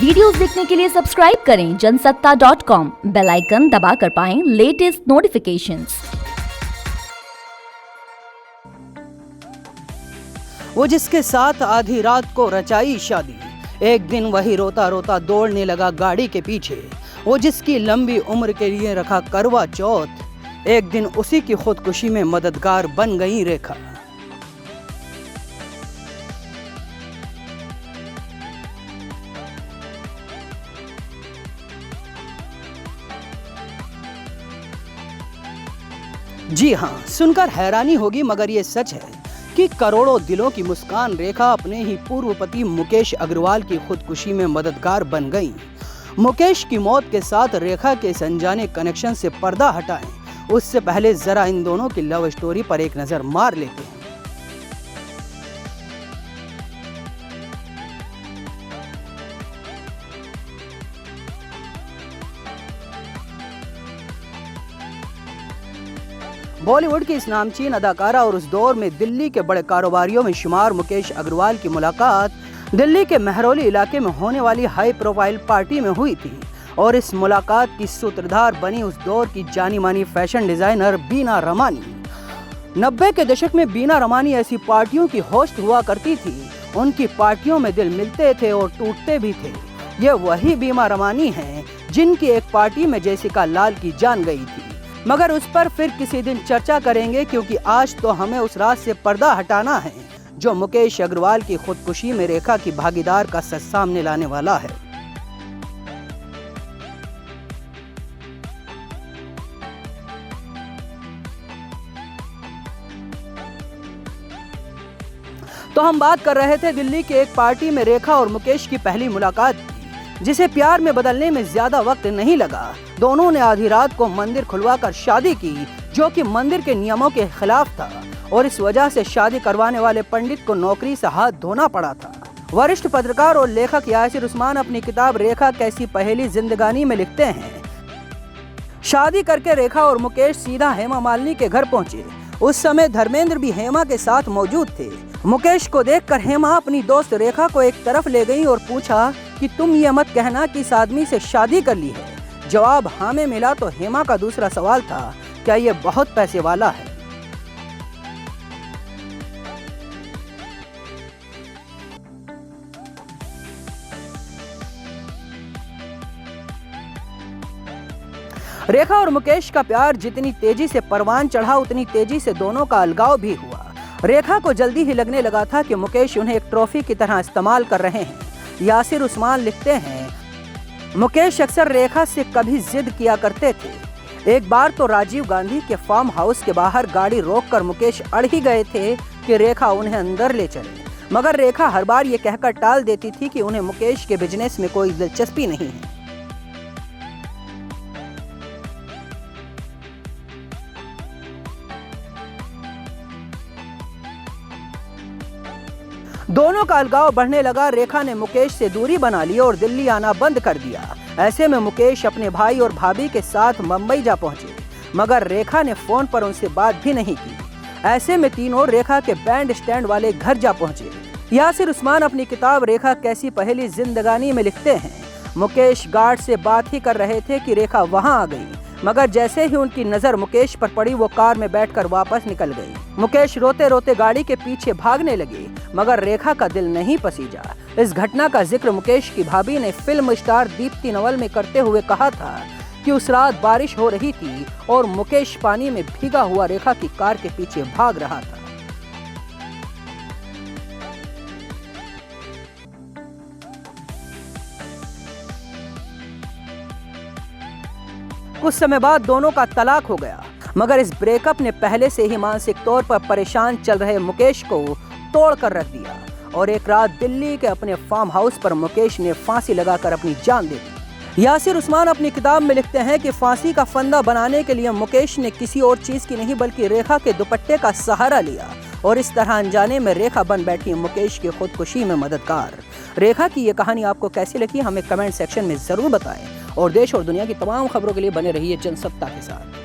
Videos देखने के लिए सब्सक्राइब करें जनसत्ता.com, बेल आइकन दबाकर पाएं लेटेस्ट नोटिफिकेशंस। वो जिसके साथ आधी रात को रचाई शादी, एक दिन वही रोता रोता दौड़ने लगा गाड़ी के पीछे। वो जिसकी लंबी उम्र के लिए रखा करवा चौथ, एक दिन उसी की खुदकुशी में मददगार बन गई रेखा। जी हाँ, सुनकर हैरानी होगी मगर ये सच है कि करोड़ों दिलों की मुस्कान रेखा अपने ही पूर्व पति मुकेश अग्रवाल की खुदकुशी में मददगार बन गई। मुकेश की मौत के साथ रेखा के इस अनजाने कनेक्शन से पर्दा हटाएं, उससे पहले जरा इन दोनों की लव स्टोरी पर एक नजर मार लेते हैं। बॉलीवुड की इस नामचीन अदाकारा और उस दौर में दिल्ली के बड़े कारोबारियों में शुमार मुकेश अग्रवाल की मुलाकात दिल्ली के महरौली इलाके में होने वाली हाई प्रोफाइल पार्टी में हुई थी और इस मुलाकात की सूत्रधार बनी उस दौर की जानी मानी फैशन डिजाइनर बीना रमानी। 90 के दशक में बीना रमानी ऐसी पार्टियों की होस्ट हुआ करती थी। उनकी पार्टियों में दिल मिलते थे और टूटते भी थे। ये वही बीना रमानी हैं जिनकी एक पार्टी में जेसिका लाल की जान गई थी, मगर उस पर फिर किसी दिन चर्चा करेंगे, क्योंकि आज तो हमें उस राज से पर्दा हटाना है जो मुकेश अग्रवाल की खुदकुशी में रेखा की भागीदार का सच सामने लाने वाला है। तो हम बात कर रहे थे दिल्ली के एक पार्टी में रेखा और मुकेश की पहली मुलाकात की, जिसे प्यार में बदलने में ज्यादा वक्त नहीं लगा। दोनों ने आधी रात को मंदिर खुलवाकर शादी की, जो कि मंदिर के नियमों के खिलाफ था और इस वजह से शादी करवाने वाले पंडित को नौकरी से हाथ धोना पड़ा था। वरिष्ठ पत्रकार और लेखक यासिर उस्मान अपनी किताब रेखा कैसी पहेली जिंदगानी में लिखते हैं, शादी करके रेखा और मुकेश सीधा हेमा मालिनी के घर पहुंचे। उस समय धर्मेंद्र भी हेमा के साथ मौजूद थे। मुकेश को देखकर हेमा अपनी दोस्त रेखा को एक तरफ ले गई और पूछा कि तुम ये मत कहना कि इस आदमी से शादी कर ली है। जवाब हाँ में मिला तो हेमा का दूसरा सवाल था, क्या ये बहुत पैसे वाला है? रेखा और मुकेश का प्यार जितनी तेजी से परवान चढ़ा, उतनी तेजी से दोनों का अलगाव भी हुआ। रेखा को जल्दी ही लगने लगा था कि मुकेश उन्हें एक ट्रॉफी की तरह इस्तेमाल कर रहे हैं। यासिर उस्मान लिखते हैं, मुकेश अक्सर रेखा से कभी जिद किया करते थे। एक बार तो राजीव गांधी के फार्म हाउस के बाहर गाड़ी रोककर मुकेश अड़ ही गए थे कि रेखा उन्हें अंदर ले चले, मगर रेखा हर बार ये कहकर टाल देती थी कि उन्हें मुकेश के बिजनेस में कोई दिलचस्पी नहीं है। दोनों का अलगाव बढ़ने लगा। रेखा ने मुकेश से दूरी बना ली और दिल्ली आना बंद कर दिया। ऐसे में मुकेश अपने भाई और भाभी के साथ मुंबई जा पहुंचे, मगर रेखा ने फोन पर उनसे बात भी नहीं की। ऐसे में तीनों रेखा के बैंड स्टैंड वाले घर जा पहुंचे। यासिर उस्मान अपनी किताब रेखा कैसी पहेली जिंदगानी में लिखते हैं, मुकेश गार्ड से बात ही कर रहे थे कि रेखा वहां आ गई, मगर जैसे ही उनकी नजर मुकेश पर पड़ी वो कार में बैठकर वापस निकल गई। मुकेश रोते रोते गाड़ी के पीछे भागने लगे, मगर रेखा का दिल नहीं पसीजा। इस घटना का जिक्र मुकेश की भाभी ने फिल्म स्टार दीप्ति नवल में करते हुए कहा था कि उस रात बारिश हो रही थी और मुकेश पानी में भीगा हुआ रेखा की कार के पीछे भाग रहा था। कुछ समय बाद दोनों का तलाक हो गया, मगर इस ब्रेकअप ने पहले से ही मानसिक तौर पर परेशान चल रहे मुकेश को तोड़ कर रख दिया और एक रात दिल्ली के अपने फार्म हाउस पर मुकेश ने फांसी लगाकर अपनी जान दे दी। यासिर उस्मान अपनी किताब में लिखते हैं कि फांसी का फंदा बनाने के लिए मुकेश ने किसी और चीज की नहीं बल्कि रेखा के दुपट्टे का सहारा लिया और इस तरह अनजाने में रेखा बन बैठी मुकेश की खुदकुशी में मददगार। रेखा की ये कहानी आपको कैसी लगी हमें कमेंट सेक्शन में जरूर बताएं और देश और दुनिया की तमाम खबरों के लिए बने रहिए जनसत्ता के साथ।